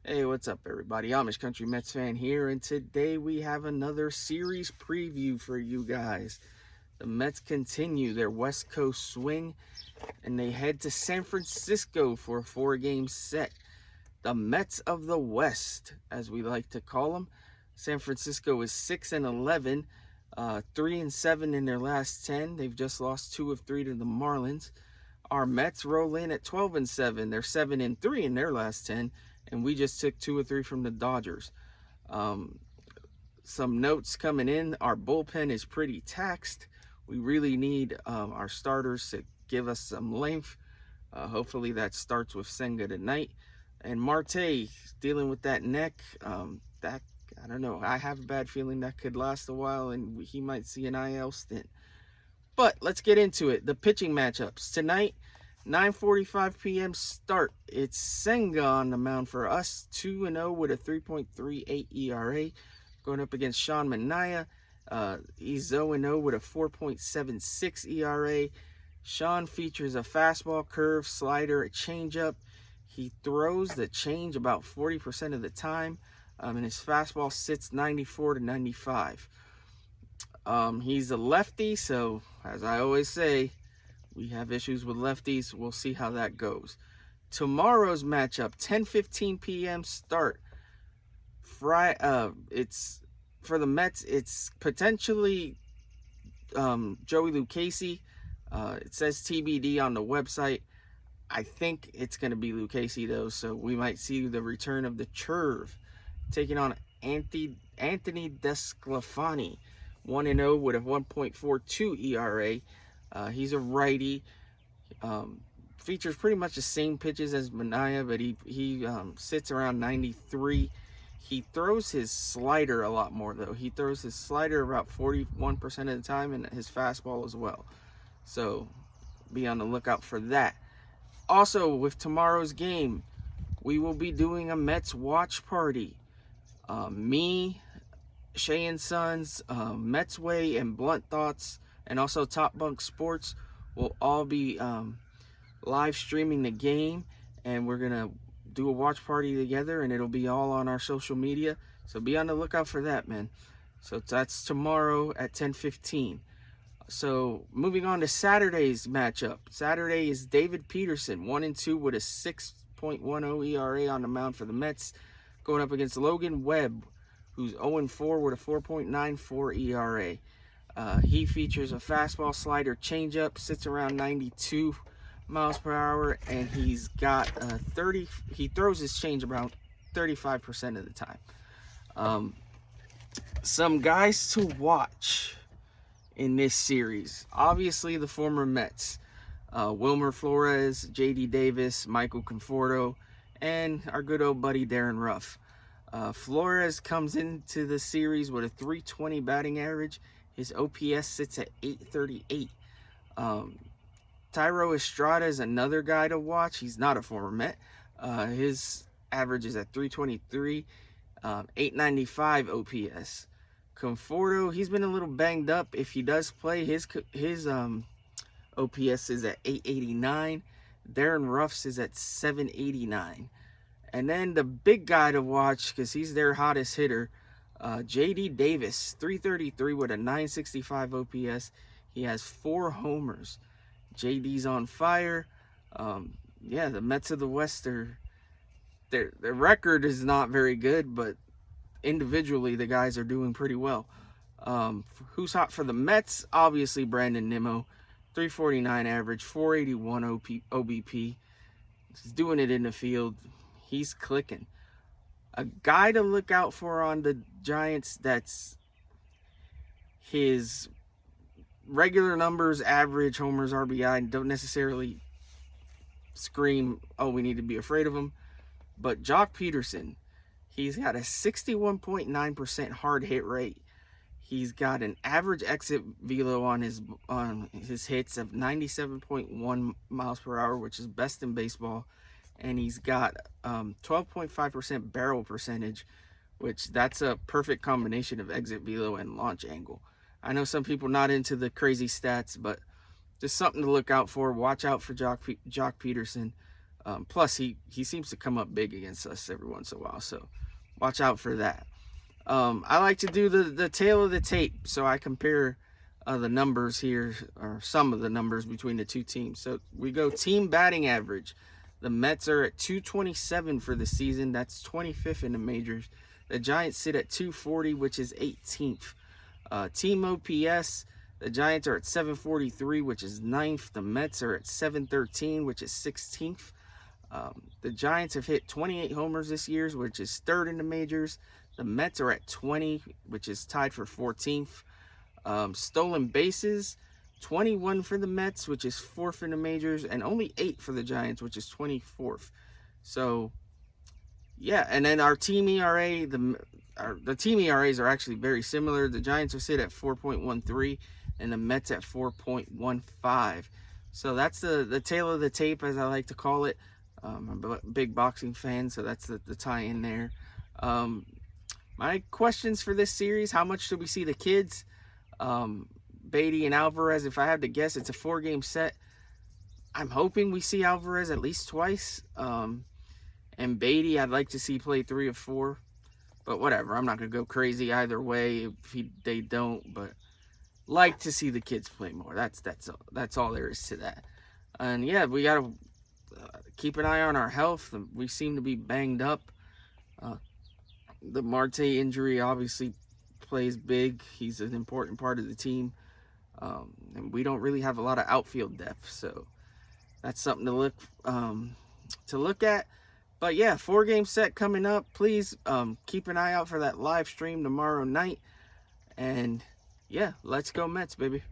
Hey, what's up, everybody? Amish Country Mets fan here, and today we have another series preview for you guys. The Mets continue their West Coast swing, and they head to San Francisco for a four-game set. The Mets of the West, as we like to call them. San Francisco is 6-11, 3-7 in their last 10. They've just lost 2 of 3 to the Marlins. Our Mets roll in at 12-7. They're 7-3 in their last 10, and we just took 2 or 3 from the Dodgers. Some notes coming in. Our bullpen is pretty taxed. We really need our starters to give us some length. Hopefully that starts with Senga tonight. And Marte dealing with that neck. That I don't know. I have a bad feeling that could last a while, and he might see an IL stint. But let's get into it. The pitching matchups tonight. 9:45 p.m. start. It's Senga on the mound for us, 2-0 with a 3.38 ERA, going up against Sean Manaea. He's 0-0 with a 4.76 ERA. Sean features a fastball, curve, slider, a changeup. He throws the change about 40% of the time, and his fastball sits 94 to 95. He's a lefty, so as I always say, we have issues with lefties. We'll see how that goes. Tomorrow's matchup, 10:15 p.m. start. It's for the Mets. It's potentially Joey Lucchesi. It says TBD on the website. I think it's going to be Lucchesi, though, so we might see the return of the Churve taking on Anthony DeSclafani, 1-0 with a 1.42 ERA. He's a righty. Features pretty much the same pitches as Manaea, but he sits around 93. He throws his slider a lot more, though. He throws his slider about 41% of the time, and his fastball as well. So be on the lookout for that. Also, with tomorrow's game, we will be doing a Mets watch party. Me, Shea and Sons, Mets Way, and Blunt Thoughts, and also Top Bunk Sports will all be live streaming the game, and we're gonna do a watch party together, and it'll be all on our social media. So be on the lookout for that, man. So that's tomorrow at 10:15. So moving on to Saturday's matchup. Saturday is David Peterson, 1-2 with a 6.10 ERA on the mound for the Mets, going up against Logan Webb, who's 0-4 with a 4.94 ERA. He features a fastball, slider, changeup, sits around 92 miles per hour, and he's got he throws his change around 35% of the time. Some guys to watch in this series. Obviously, the former Mets. Wilmer Flores, J.D. Davis, Michael Conforto, and our good old buddy Darren Ruff. Flores comes into the series with a .320 batting average. His OPS sits at 838. Thairo Estrada is another guy to watch. He's not a former Met. His average is at .323, 895 OPS. Conforto, he's been a little banged up. If he does play, his OPS is at 889. Darren Ruff's is at 789. And then the big guy to watch, because he's their hottest hitter, J.D. Davis, .333 with a 965 OPS. He has 4 homers. JD's on fire. The Mets of the West their record is not very good, but individually the guys are doing pretty well. Who's hot for the Mets? Obviously Brandon Nimmo, .349 average, 481 OBP. He's doing it in the field. He's clicking. A guy to look out for on the Giants that's his regular numbers, average, homers, RBI, don't necessarily scream, oh, we need to be afraid of him. But Jock Peterson, he's got a 61.9% hard hit rate. He's got an average exit velo on his hits of 97.1 miles per hour, which is best in baseball. And he's got 12.5% barrel percentage, which that's a perfect combination of exit velo and launch angle. I know some people not into the crazy stats, but just something to look out for. Watch out for Jock Peterson. Plus, he seems to come up big against us every once in a while, so watch out for that. I like to do the tail of the tape, so I compare the numbers here, or some of the numbers between the two teams. So we go team batting average. The Mets are at 227 for the season. That's 25th in the majors. The Giants sit at 240, which is 18th. Team OPS, the Giants are at 743, which is 9th. The Mets are at 713, which is 16th. The Giants have hit 28 homers this year, which is 3rd in the majors. The Mets are at 20, which is tied for 14th. Stolen bases, 21 for the Mets, which is 4th in the majors, and only 8 for the Giants, which is 24th. So, yeah, and then our team ERA, the team ERAs are actually very similar. The Giants are sit at 4.13, and the Mets at 4.15. So that's the tail of the tape, as I like to call it. I'm a big boxing fan, so that's the tie-in there. My questions for this series: how much do we see the kids? Beatty and Alvarez, if I had to guess, it's a 4-game set. I'm hoping we see Alvarez at least twice. And Beatty, I'd like to see play 3 of 4. But whatever, I'm not going to go crazy either way if they don't. But like to see the kids play more. That's all there is to that. And yeah, we got to keep an eye on our health. We seem to be banged up. The Marte injury obviously plays big. He's an important part of the team. And we don't really have a lot of outfield depth, so that's something to look at. But yeah, 4-game set coming up. Please keep an eye out for that live stream tomorrow night. And yeah, let's go Mets, baby.